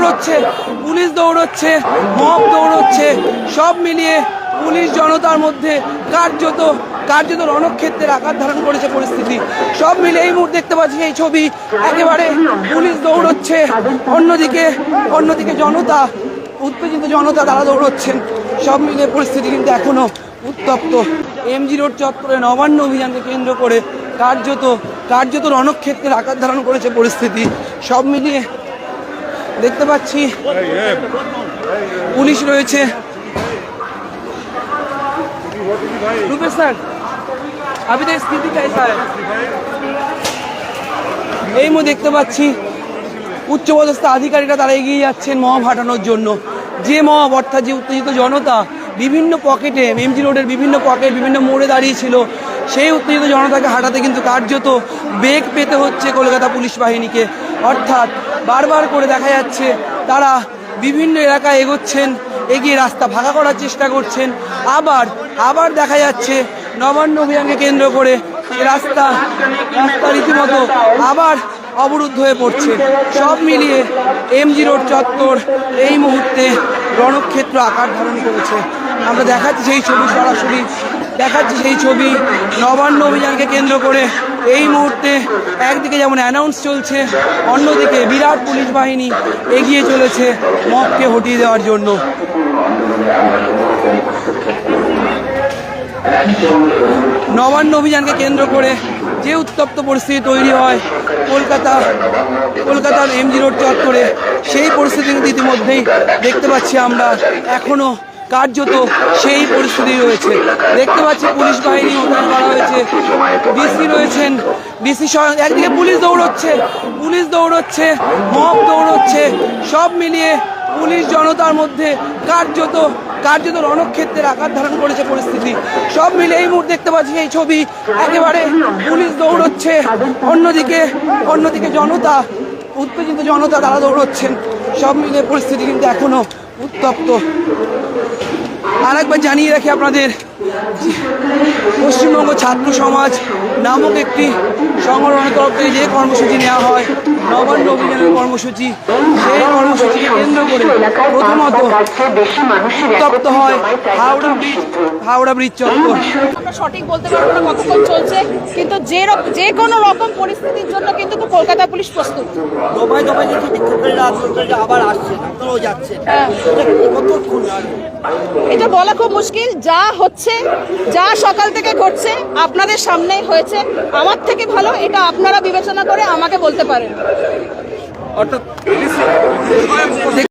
দৌড়চ্ছে, police দৌড়চ্ছে, mob দৌড়চ্ছে, সব মিলিয়ে police জনতার মধ্যে কার্যত রণক্ষেত্রের আকার ধারণ করেছে পরিস্থিতি। সব মিলে এই মুহূর্তে দেখতে পাচ্ছি এই ছবি, একেবারে পুলিশ দৌড়চ্ছে, অন্যদিকে জনতা, উত্তেজিত জনতা তারা দৌড়চ্ছেন। সব মিলিয়ে পরিস্থিতি কিন্তু এখনো উত্তপ্ত। এমজি রোড চত্বরে নবান্ন অভিযানকে কেন্দ্র করে কার্যত রণক্ষেত্রের আকার ধারণ করেছে পরিস্থিতি। সব মিলিয়ে দেখতে পাচ্ছি পুলিশ রয়েছে। रूपेश सर, अभी तो स्थिति कैसा है? এই মুহূর্তে দেখতে পাচ্ছি উচ্চপদস্থ আধিকারিকরা তারা এগিয়ে যাচ্ছেন মব হাঁটানোর জন্য। যে মব অর্থাৎ যে উত্তেজিত জনতা বিভিন্ন পকেটে, এমজি রোডের বিভিন্ন পকেট, বিভিন্ন মোড়ে দাঁড়িয়েছিল, সেই উত্তেজিত জনতাকে হাঁটাতে কিন্তু কার্যত বেগ পেতে হচ্ছে কলকাতা পুলিশ বাহিনীকে। অর্থাৎ বারবার করে দেখা যাচ্ছে তারা বিভিন্ন এলাকায় এগোচ্ছেন, এগিয়ে রাস্তা ফাঁকা করার চেষ্টা করছেন। আবার দেখা যাচ্ছে নবান্ন অভিযানকে কেন্দ্র করে রাস্তা রীতিমতো আবার অবরুদ্ধ হয়ে পড়ছে। সব মিলিয়ে এমজি রোড চত্বর এই মুহূর্তে রণক্ষেত্র আকার ধারণ করেছে। আমরা দেখাচ্ছি সেই ছবি, সরাসরি দেখাচ্ছি সেই ছবি। নবান্ন অভিযানকে কেন্দ্র করে এই মুহূর্তে একদিকে যেমন অ্যানাউন্স চলছে, অন্যদিকে বিরাট পুলিশ বাহিনী এগিয়ে চলেছে মবকে হটিয়ে দেওয়ার জন্য। নবান্ন অভিযানকে কেন্দ্র করে যে উত্তপ্ত পরিস্থিতি তৈরি হয় কলকাতার এমজি রোড চত্বরে, সেই পরিস্থিতি কিন্তু ইতিমধ্যেই দেখতে পাচ্ছি আমরা। এখনো কার্যত সেই পরিস্থিতি রয়েছে। দেখতে পাচ্ছি পুলিশ বাহিনী মোতায়েন করা হয়েছে, ডিসি রয়েছেন, ডিসি একদিকে পুলিশ দৌড়চ্ছে, মব দৌড়চ্ছে, সব মিলিয়ে পুলিশ জনতার মধ্যে কার্যত রণক্ষেত্রের আকার ধারণ করেছে পরিস্থিতি। সব মিলে এই মুহূর্তে দেখতে পাচ্ছি এই ছবি, একেবারে পুলিশ দৌড়চ্ছে, অন্যদিকে জনতা, উত্তেজিত জনতা তারা দৌড়চ্ছেন। সব মিলে পরিস্থিতি কিন্তু এখনো উত্তপ্ত। আরেকবার জানিয়ে রাখি আপনাদের, পশ্চিমবঙ্গ ছাত্র সমাজ নামক একটি সংগঠনের তরফ থেকে যে কর্মসূচি নেওয়া হয়, নবান্ন অভিযানের কর্মসূচি, সেই কর্মসূচিকে কেন্দ্র করে প্রথমত উত্তপ্ত হয় হাওড়া ব্রিজ চত্বর। আমরা সঠিক বলতে পারবো না কতক্ষণ চলছে, কিন্তু যে কোনো রকম পরিস্থিতির জন্য কিন্তু কলকাতা পুলিশ প্রস্তুত। আবার আসছে, যাচ্ছে, এটা বলা খুব মুশকিল। যা হচ্ছে, যা সকাল থেকে ঘটছে আপনাদের সামনে হয়েছে, আমার থেকে ভালো এটা আপনারা বিবেচনা করে আমাকে বলতে পারেন। অর্থাৎ